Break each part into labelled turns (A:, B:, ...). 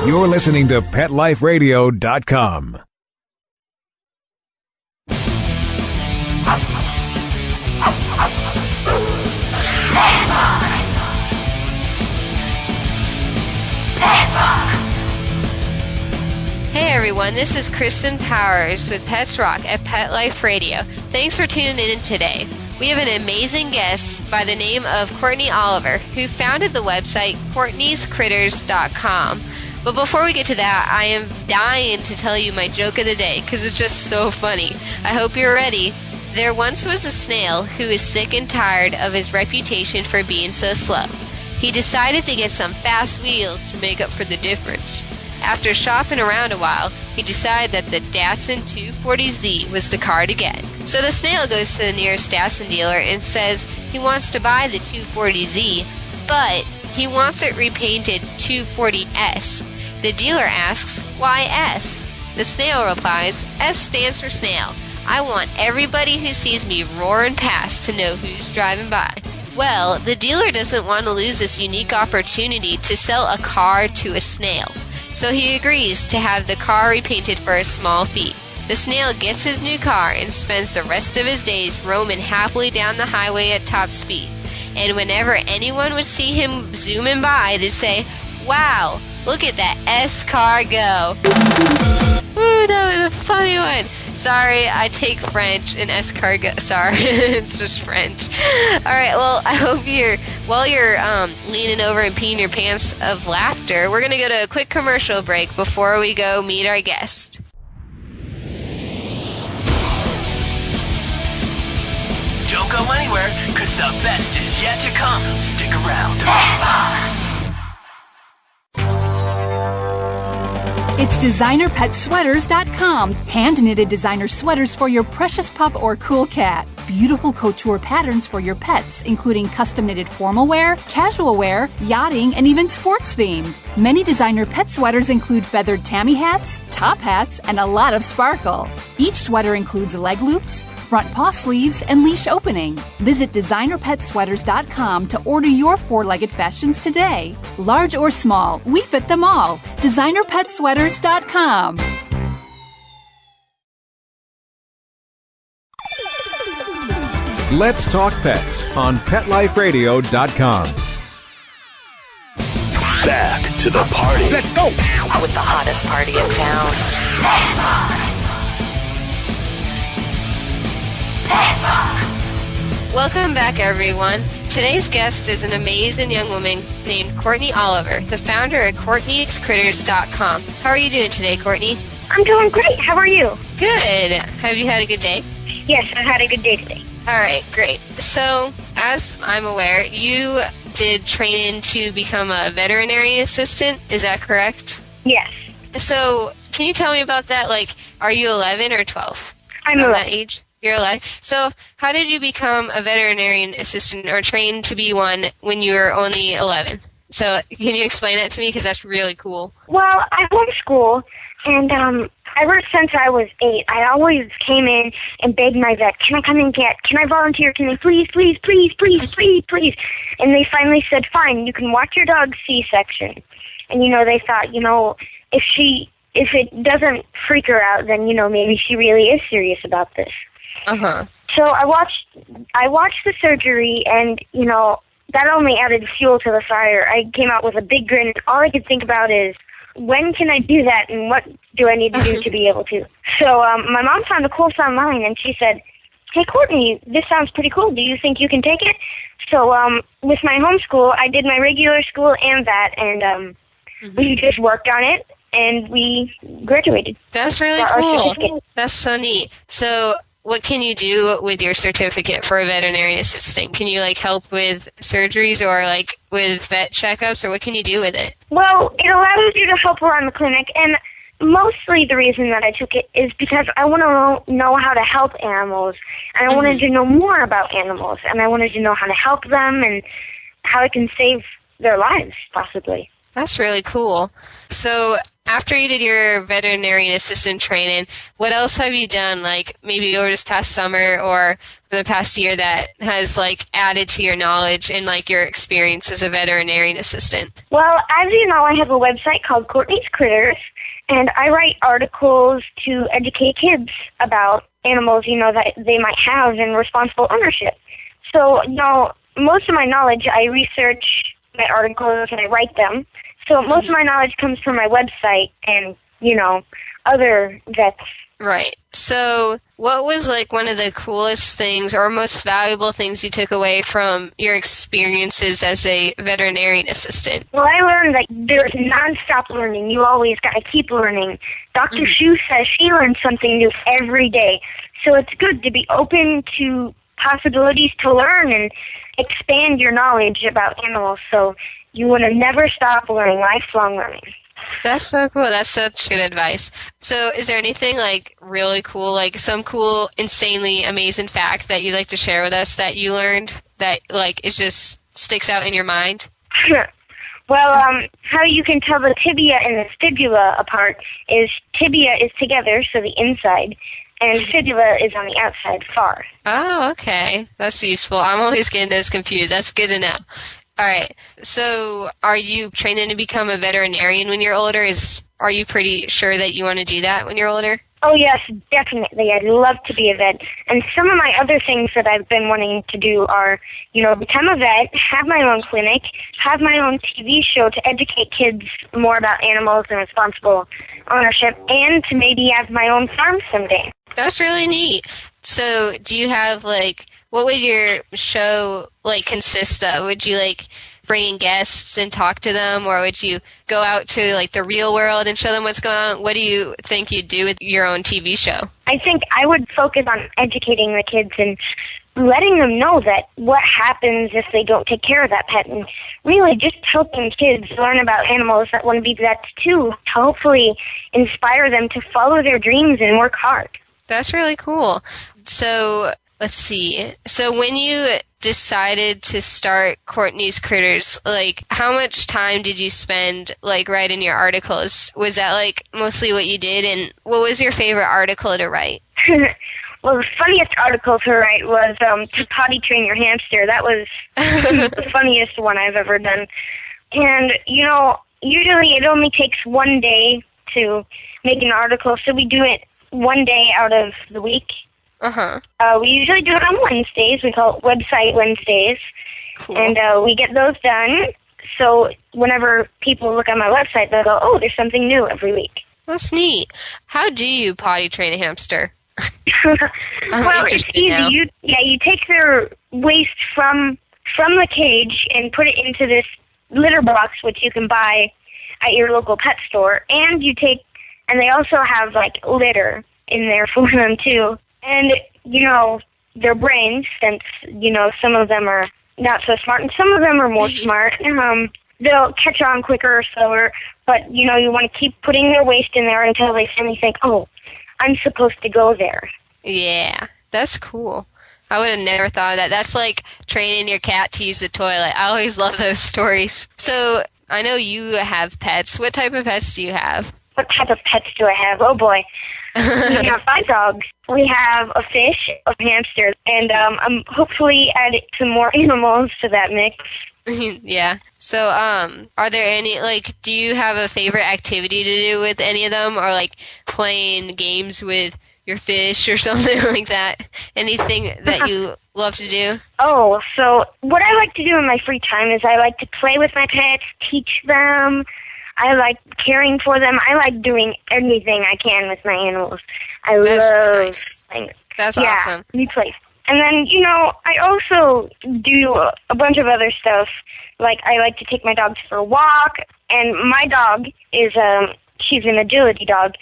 A: You're listening to PetLifeRadio.com.
B: Hey everyone, this is Kristen Powers with Pets Rock at Pet Life Radio. Thanks for tuning in today. We have an amazing guest by the name of Courtney Oliver, who founded the website Courtney'sCritters.com. But before we get to that, I am dying to tell you my joke of the day because it's just so funny. I hope you're ready. There once was a snail who was sick and tired of his reputation for being so slow. He decided to get some fast wheels to make up for the difference. After shopping around a while, he decided that the Datsun 240Z was the car to get. So the snail goes to the nearest Datsun dealer and says he wants to buy the 240Z, but he wants it repainted 240S. The dealer asks, why S? The snail replies, S stands for snail. I want everybody who sees me roaring past to know who's driving by. Well, the dealer doesn't want to lose this unique opportunity to sell a car to a snail. So he agrees to have the car repainted for a small fee. The snail gets his new car and spends the rest of his days roaming happily down the highway at top speed. And whenever anyone would see him zooming by, they'd say, wow, look at that S car go. Ooh, that was a funny one. Sorry, I take French and escargot. Sorry, it's just French. All right, well, I hope while you're leaning over and peeing your pants of laughter, we're going to go to a quick commercial break before we go meet our guest.
C: Don't go anywhere, because the best is yet to come. Stick around.
D: It's DesignerPetSweaters.com. Hand-knitted designer sweaters for your precious pup or cool cat. Beautiful couture patterns for your pets, including custom-knitted formal wear, casual wear, yachting, and even sports-themed. Many designer pet sweaters include feathered tammy hats, top hats, and a lot of sparkle. Each sweater includes leg loops, front paw sleeves, and leash opening. Visit DesignerPetSweaters.com to order your four-legged fashions today. Large or small, we fit them all. DesignerPetSweaters.com.
A: Let's Talk Pets on PetLifeRadio.com.
C: Back to the party.
A: Let's go!
E: With the hottest party in town.
B: Welcome back, everyone. Today's guest is an amazing young woman named Courtney Oliver, the founder at Courtney'sCritters.com. How are you doing today, Courtney?
F: I'm doing great. How are you?
B: Good. Have you had a good day?
F: Yes, I've had a good day today.
B: All right, great. So, as I'm aware, you did training to become a veterinary assistant. Is that correct?
F: Yes.
B: So, can you tell me about that? Like, are you 11 or 12?
F: I'm
B: Around
F: 11.
B: that age? You're 11. So, how did you become a veterinarian assistant or trained to be one when you were only 11? So, can you explain that to me? Because that's really cool.
F: Well, I homeschool, and ever since I was 8, I always came in and begged my vet, can I come and can I volunteer? Can I please? And they finally said, fine, you can watch your dog's C-section. And, they thought, if it doesn't freak her out, then, maybe she really is serious about this.
B: Uh-huh.
F: So I watched the surgery, and, that only added fuel to the fire. I came out with a big grin, and all I could think about is, when can I do that, and what do I need to do to be able to? So my mom found a course online, and she said, hey, Courtney, this sounds pretty cool. Do you think you can take it? So with my homeschool, I did my regular school and that, and we just worked on it, and we graduated.
B: That's really cool. That's so neat. So what can you do with your certificate for a veterinary assistant? Can you, help with surgeries or, with vet checkups, or what can you do with it?
F: Well, it allows you to help around the clinic, and mostly the reason that I took it is because I want to know how to help animals, and I wanted to know more about animals, and I wanted to know how to help them and how I can save their lives, possibly.
B: That's really cool. So after you did your veterinarian assistant training, what else have you done, like maybe over this past summer or for the past year that has like added to your knowledge and like your experience as a veterinarian assistant?
F: Well, as you know, I have a website called Courtney's Critters, and I write articles to educate kids about animals, that they might have and responsible ownership. So, most of my knowledge, I research my articles and I write them. So most of my knowledge comes from my website and, other vets.
B: Right. So what was like one of the coolest things or most valuable things you took away from your experiences as a veterinarian assistant?
F: Well, I learned that there's nonstop learning. You always got to keep learning. Dr. Shu says she learns something new every day. So it's good to be open to possibilities to learn and expand your knowledge about animals. So you want to never stop learning, lifelong learning.
B: That's so cool. That's such good advice. So is there anything like really cool, like some cool, insanely amazing fact that you'd like to share with us that you learned that like it just sticks out in your mind?
F: Well, how you can tell the tibia and the fibula apart is tibia is together, so the inside, and fibula is on the outside, far.
B: Oh, okay. That's useful. I'm always getting those confused. That's good to know. All right. So are you training to become a veterinarian when you're older? Are you pretty sure that you want to do that when you're older?
F: Oh, yes, definitely. I'd love to be a vet. And some of my other things that I've been wanting to do are, become a vet, have my own clinic, have my own TV show to educate kids more about animals and responsible ownership, and to maybe have my own farm someday.
B: That's really neat. So do you have, what would your show, consist of? Would you, bring in guests and talk to them, or would you go out to, the real world and show them what's going on? What do you think you'd do with your own TV show?
F: I think I would focus on educating the kids and letting them know that what happens if they don't take care of that pet, and really just helping kids learn about animals that want to be vets too, to hopefully inspire them to follow their dreams and work hard.
B: That's really cool. So, let's see. So when you decided to start Courtney's Critters, how much time did you spend, writing your articles? Was that, mostly what you did? And what was your favorite article to write?
F: Well, the funniest article to write was to potty train your hamster. That was the funniest one I've ever done. And, usually it only takes one day to make an article, so we do it one day out of the week.
B: Uh-huh.
F: We usually do it on Wednesdays. We call it Website Wednesdays.
B: Cool.
F: And we get those done. So whenever people look on my website, they'll go, oh, there's something new every week.
B: That's neat. How do you potty train a hamster?
F: Well, it's easy.
B: Now.
F: You take their waste from the cage and put it into this litter box, which you can buy at your local pet store. And they also have, litter in there for them, too. And, their brains, since, some of them are not so smart and some of them are more smart, they'll catch on quicker or slower. But, you want to keep putting their waste in there until they finally think, oh, I'm supposed to go there.
B: Yeah, that's cool. I would have never thought of that. That's like training your cat to use the toilet. I always love those stories. So, I know you have pets. What type of pets do you have?
F: What type of pets do I have? Oh, boy. We have 5 dogs. We have a fish, a hamster, and I'm hopefully adding some more animals to that mix.
B: Yeah. So, are there any, do you have a favorite activity to do with any of them? Or, playing games with your fish or something like that? Anything that you love to do?
F: Oh, so what I like to do in my free time is I like to play with my pets, teach them. I like caring for them. I like doing anything I can with my animals. That's love
B: nice.
F: Things.
B: That's
F: yeah,
B: awesome.
F: We play. And then, I also do a bunch of other stuff. I like to take my dogs for a walk. And my dog is, she's an agility dog.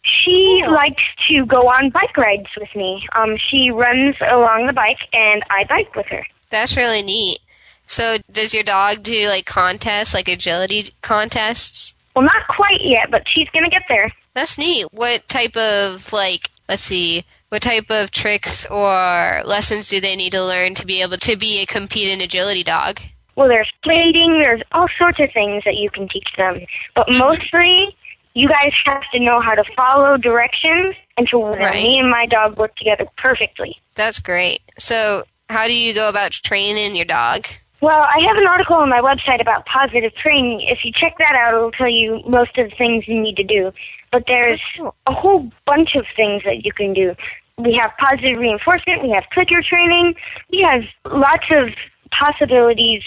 F: She likes to go on bike rides with me. She runs along the bike, and I bike with her.
B: That's really neat. So does your dog do, contests, agility contests?
F: Well, not quite yet, but she's going to get there.
B: That's neat. What type of, what type of tricks or lessons do they need to learn to be able to be a competing agility dog?
F: Well, there's plating, there's all sorts of things that you can teach them. But mostly, you guys have to know how to follow directions and to where me and my dog work together perfectly.
B: That's great. So how do you go about training your dog?
F: Well, I have an article on my website about positive training. If you check that out, it'll tell you most of the things you need to do. But there's a whole bunch of things that you can do. We have positive reinforcement. We have clicker training. We have lots of possibilities.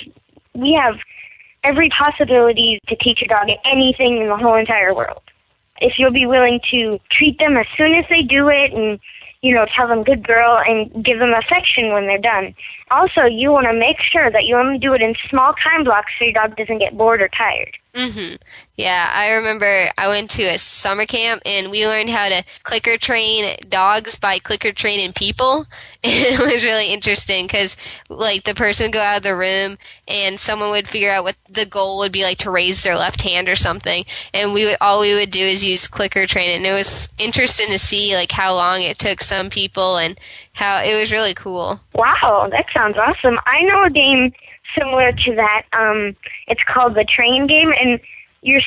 F: We have every possibility to teach a dog anything in the whole entire world. If you'll be willing to treat them as soon as they do it and, tell them good girl and give them affection when they're done. Also, you want to make sure that you only do it in small time blocks so your dog doesn't get bored or tired.
B: Mm-hmm. Yeah, I remember I went to a summer camp and we learned how to clicker train dogs by clicker training people. It was really interesting because, the person would go out of the room and someone would figure out what the goal would be, to raise their left hand or something. And all we would do is use clicker training. And it was interesting to see, how long it took some people and how it was really cool.
F: Wow, that sounds awesome. I know a game similar to that. It's called the train game, and you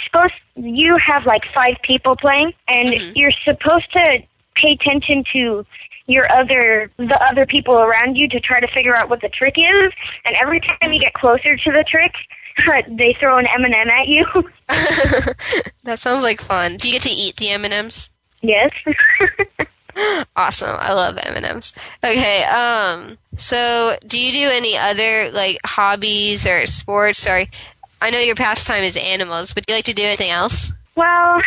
F: have 5 people playing, and you're supposed to pay attention to the other people around you to try to figure out what the trick is, and every time you get closer to the trick, they throw an M&M at you.
B: That sounds like fun. Do you get to eat the M&Ms?
F: Yes.
B: Awesome. I love M&Ms. Okay, so do you do any other, hobbies or sports? Or I know your pastime is animals, but do you like to do anything else?
F: Well,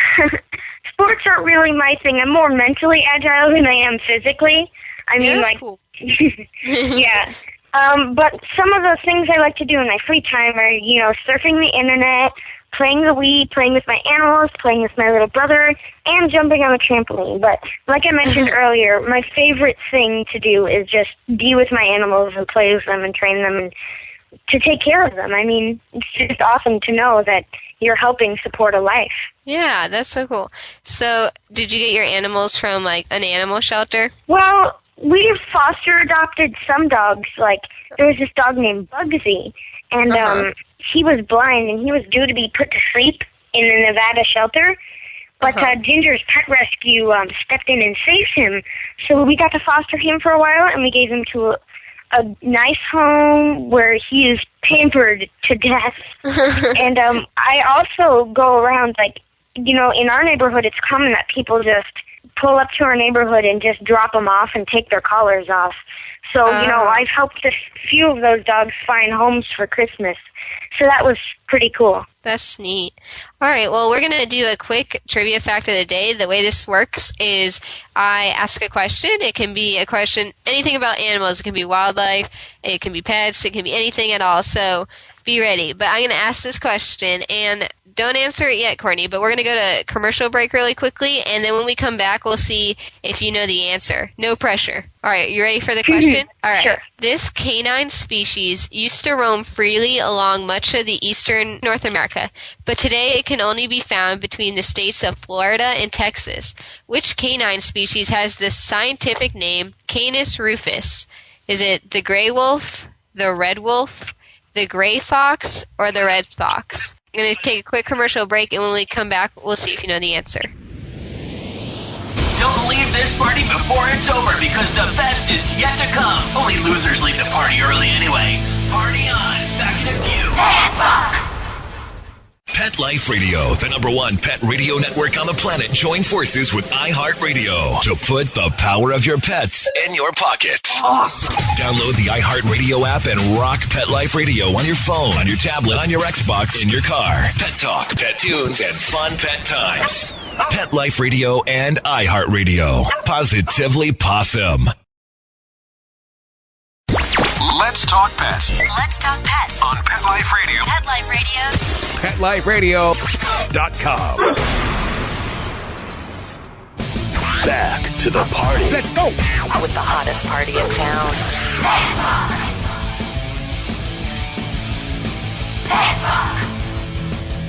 F: sports aren't really my thing. I'm more mentally agile than I am physically.
B: That's cool.
F: Yeah. But some of the things I like to do in my free time are, surfing the internet, playing the Wii, playing with my animals, playing with my little brother, and jumping on a trampoline. But like I mentioned earlier, my favorite thing to do is just be with my animals and play with them and train them and to take care of them. It's just awesome to know that you're helping support a life.
B: Yeah, that's so cool. So did you get your animals from, an animal shelter?
F: Well, we foster adopted some dogs. There was this dog named Bugsy, and he was blind, and he was due to be put to sleep in the Nevada shelter. But Ginger's Pet Rescue stepped in and saved him. So we got to foster him for a while, and we gave him to a nice home where he is pampered to death. And I also go around, in our neighborhood, it's common that people just pull up to our neighborhood and just drop them off and take their collars off. So, I've helped a few of those dogs find homes for Christmas. So that was pretty cool.
B: That's neat. All right, well, we're going to do a quick trivia fact of the day. The way this works is I ask a question. It can be a question, anything about animals. It can be wildlife. It can be pets. It can be anything at all. So be ready. But I'm going to ask this question, and don't answer it yet, Courtney, but we're going to go to commercial break really quickly, and then when we come back, we'll see if you know the answer. No pressure. All right, you ready for the question? All right.
F: Sure.
B: This canine species used to roam freely along much of the eastern North America, but today it can only be found between the states of Florida and Texas. Which canine species has the scientific name Canis rufus? Is it the gray wolf, the red wolf, the gray fox, or the red fox? I'm going to take a quick commercial break, and when we come back, we'll see if you know the answer.
C: Don't leave this party before it's over, because the best is yet to come. Only losers leave the party early anyway. Party on. Back in a few. Hands up!
G: Pet Life Radio, the #1 pet radio network on the planet, joins forces with iHeartRadio to put the power of your pets in your pocket. Awesome! Download the iHeartRadio app and rock Pet Life Radio on your phone, on your tablet, on your Xbox, in your car. Pet talk, pet tunes, and fun pet times. Pet Life Radio and iHeartRadio. Positively Possum.
A: Let's talk pets
E: Let's talk pets
A: on Pet Life Radio.
E: Pet Life Radio.
A: PetLifeRadio.com.
G: Back to the party.
A: Let's go.
E: With the hottest party in town.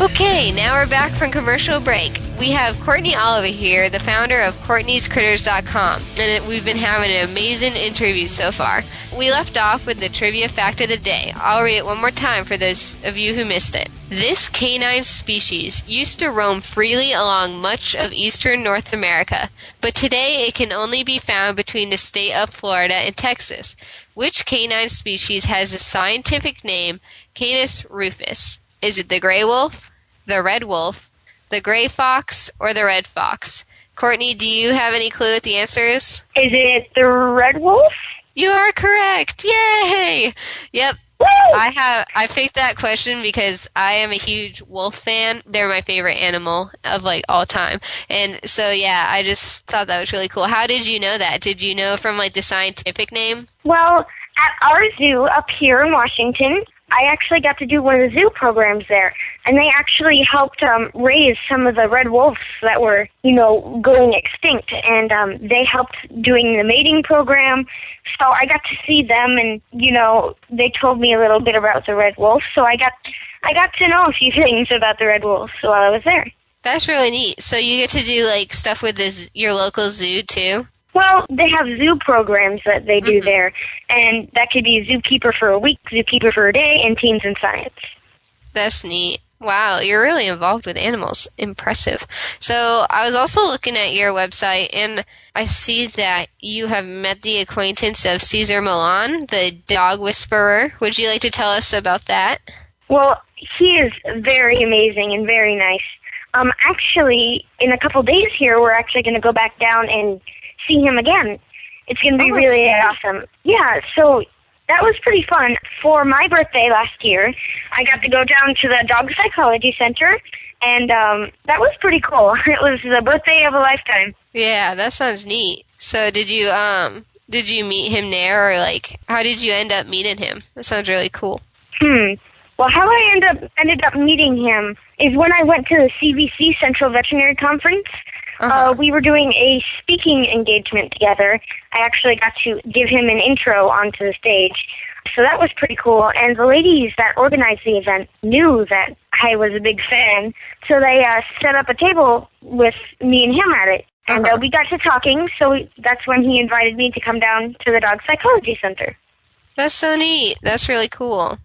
B: Okay, now we're back from commercial break. We have Courtney Oliver here, the founder of Courtney'sCritters.com, and we've been having an amazing interview so far. We left off with the trivia fact of the day. I'll read it one more time for those of you who missed it. This canine species used to roam freely along much of eastern North America, but today it can only be found between the state of Florida and Texas. Which canine species has the scientific name Canis rufus? Is it the gray wolf, the red wolf, the gray fox, or the red fox? Courtney, do you have any clue what the answer is?
F: Is it the red wolf?
B: You are correct. Yay! Yep.
F: Woo!
B: I picked that question because I am a huge wolf fan. They're my favorite animal of like all time. And so yeah, I just thought that was really cool. How did you know that? Did you know from like the scientific name?
F: Well, at our zoo up here in Washington, I actually got to do one of the zoo programs there, and they actually helped raise some of the red wolves that were, going extinct, and they helped doing the mating program. So I got to see them, and they told me a little bit about the red wolf. So I got to know a few things about the red wolf while I was there.
B: That's really neat. So you get to do like stuff with your local zoo too?
F: Well, they have zoo programs that they do there, and that could be zookeeper for a week, zookeeper for a day, and teens in science.
B: That's neat. Wow, you're really involved with animals. Impressive. So I was also looking at your website, and I see that you have met the acquaintance of Caesar Milan, the dog whisperer. Would you like to tell us about that?
F: Well, he is very amazing and very nice. Actually, in a couple days here, we're actually going to go back down and see him again. It's going to be really awesome. Yeah, so that was pretty fun. For my birthday last year, I got to go down to the Dog Psychology Center, and that was pretty cool. It was the birthday of a lifetime.
B: Yeah, that sounds neat. So did you meet him there, or like how did you end up meeting him? That sounds really cool.
F: Well, how I ended up meeting him is when I went to the CVC Central Veterinary Conference. We were doing a speaking engagement together. I actually got to give him an intro onto the stage. So that was pretty cool. And the ladies that organized the event knew that I was a big fan. So they set up a table with me and him at it. And we got to talking. So that's when he invited me to come down to the Dog Psychology Center. That's
B: so neat. That's really cool.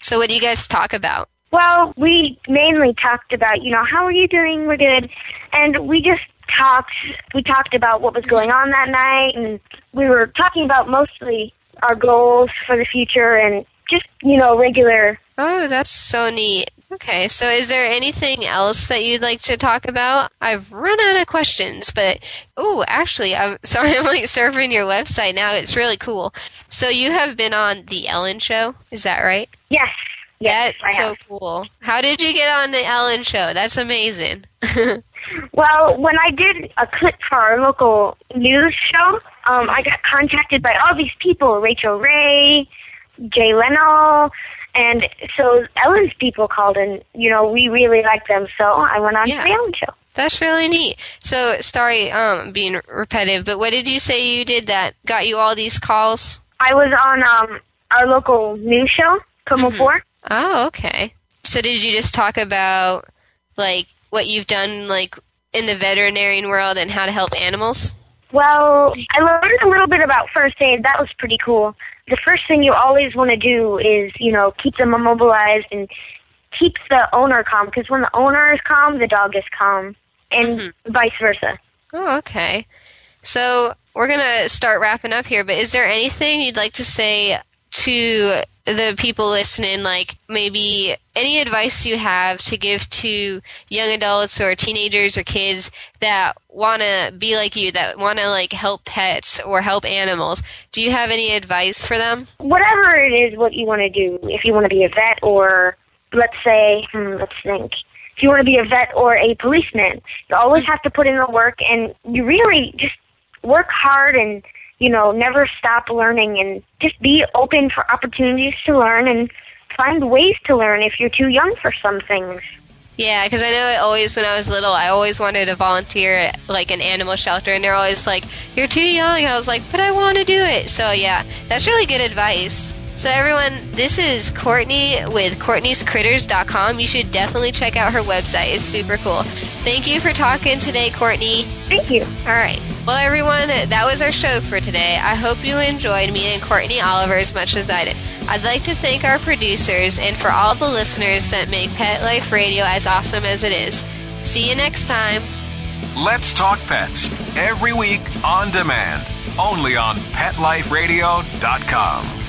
B: So what do you guys talk about?
F: Well, we mainly talked about, how are you doing? We're good. And we just talked about what was going on that night, and we were talking about mostly our goals for the future and just, regular. Oh,
B: that's so neat. Okay, so is there anything else that you'd like to talk about? I've run out of questions, but, actually, I'm sorry, I'm like surfing your website now. It's really cool. So you have been on The Ellen Show, is that right?
F: Yes.
B: That's so cool. How did you get on The Ellen Show? That's amazing.
F: Well, when I did a clip for our local news show, I got contacted by all these people, Rachel Ray, Jay Leno, and so Ellen's people called, and, we really liked them, so I went on to The Ellen Show.
B: That's really neat. So, sorry, being repetitive, but what did you say you did that got you all these calls?
F: I was on our local news show, Como 4.
B: Oh, okay. So did you just talk about, like, what you've done, like, in the veterinarian world and how to help animals?
F: Well, I learned a little bit about first aid. That was pretty cool. The first thing you always want to do is, keep them immobilized and keep the owner calm, because when the owner is calm, the dog is calm, and vice versa. Oh,
B: okay. So we're going to start wrapping up here, but is there anything you'd like to say to the people listening, like maybe any advice you have to give to young adults or teenagers or kids that want to be like you, that want to like help pets or help animals? Do you have any advice for them?
F: Whatever it is, what you want to do, if you want to be a vet or, let's think, if you want to be a vet or a policeman, you always have to put in the work, and you really just work hard and never stop learning, and just be open for opportunities to learn and find ways to learn if you're too young for some things.
B: Yeah, because I know when I was little, I always wanted to volunteer at like an animal shelter, and they're always like, "You're too young." And I was like, "But I want to do it." So yeah, that's really good advice. So everyone, this is Courtney with Courtney'sCritters.com. You should definitely check out her website. It's super cool. Thank you for talking today, Courtney.
F: Thank you.
B: All right. Well, everyone, that was our show for today. I hope you enjoyed meeting Courtney Oliver as much as I did. I'd like to thank our producers and for all the listeners that make Pet Life Radio as awesome as it is. See you next time.
A: Let's Talk Pets, every week on demand, only on PetLifeRadio.com.